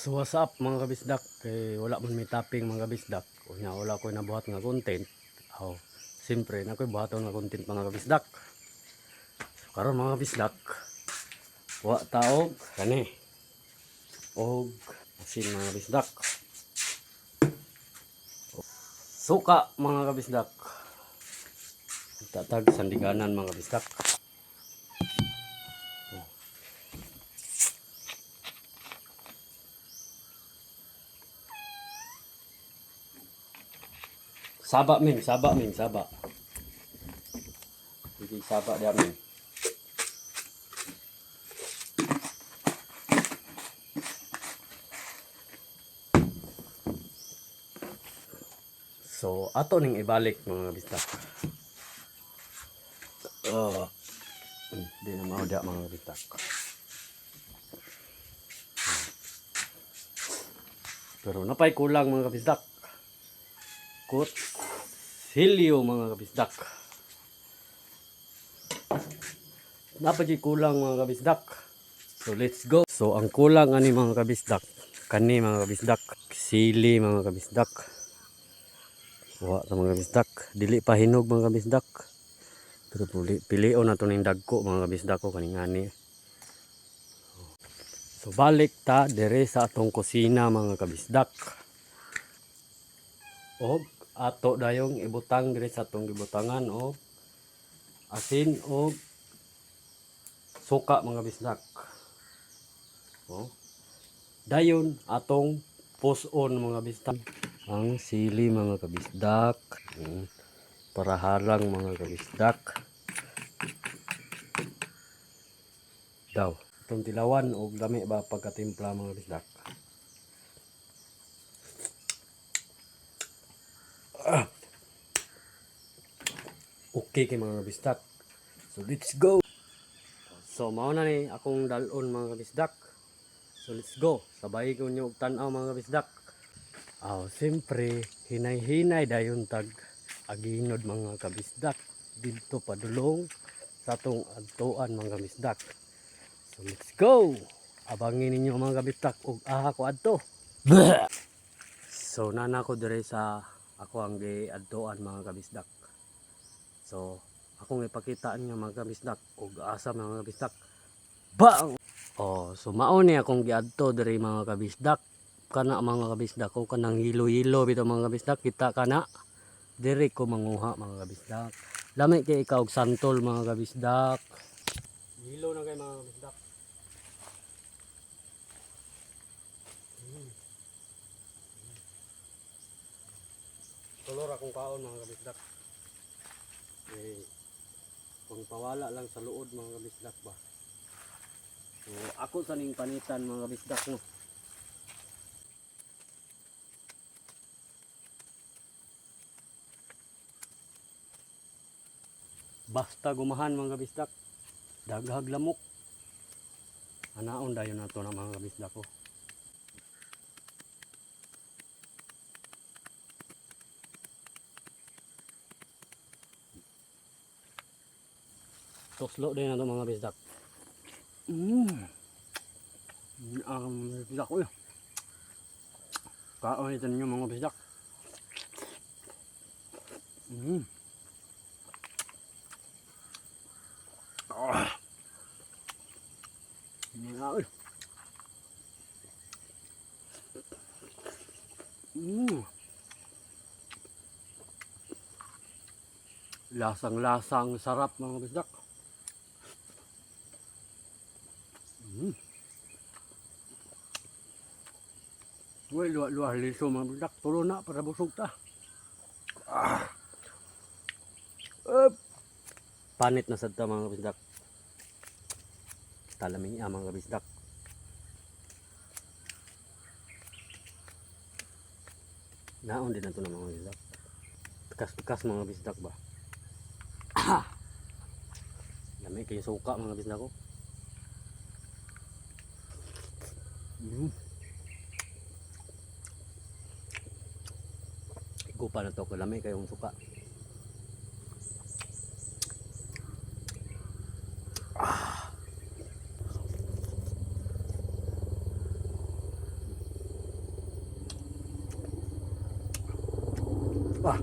So what's up mga kabisdak, kay wala man may topping mga kabisdak. Unya wala ko nabuhat nga content. Oh, siyempre na ko'y buhaton nga content mga kabisdak. So karon mga kabisdak, wa taog kani og asin mga kabisdak. Suka mga kabisdak. Tatag sandiganan mga kabisdak. Saba min, saba. Sige, saba dia min. So, ato ning ibalik mga bistak. Di na mao dia mga bistak. Pero napay kulang mga kabisdak. Silyo mga kabisdak. Napay kulang mga kabisdak. So let's go. So ang kulang ani mga kabisdak, kani mga kabisdak, sili mga kabisdak. Wa ta mga kabisdak, dili pa hinog mga kabisdak. Pero pilion nato ning dagko mga kabisdak ko kaning ani. So balik ta dire sa atong kusina mga kabisdak. Og ato dayong ibutang dire sa atong gibutangan og asin og suka mga bisdak. Oh. Dayon atong puson mga bisdak. Ang sili mga kabisdak. Para harang mga kabisdak. Daw. Itong tilawan og lami ba pagkatimpla mga bisdak. Okay kay mga bisdak. So let's go. So mao na ni akong dalon mga bisdak. So let's go. Sabay ko nyo og tan-aw mga bisdak. Siyempre hinay-hinay dayon tag aginod mga kabisdak dito padulong sa atong adtuan mga kabisdak. So let's go. Abangin ninyo mga kabisdak og aha ko adto. So nana ko dire sa ako ang giadtuan mga kabisdak. So akong ipakitaan nga mga kabisdak og asa mga kabisdak. Bang! So mao ni akong giadto dire mga kabisdak. Kana mga kabisdak ko kanang hilo-hilo bitaw mga kabisdak, kita kana dire ko manguha mga kabisdak. Lami kay ikaw og santol mga kabisdak. Hilo na kay mga kabisdak. Tulor akong kaon mga kabisdak. Kung pawala lang sa luod mga kabisdak ba. So ako sa ning panitan mga kabisdak no. Basta gumahan mga kabisdak, daghag lamok. Anaon dayon nato na mga kabisdak ko. Toslo din nato mga kabisdak. Bisdak ko yun. Kaon ito ninyo mga bisdak. Lasang-lasang sarap mga bisdak. Uy, luwah liso mga bisdak. Tulo na para busog ta. Panit na sad ta mga bisdak. Talaming mga bisdak. Naon din na ito ng mga bisdak. Bekas-bekas mga bisdak ba. Lami kayo suka mga bisdak ko. Igupa na to, lami kayong suka. Ah.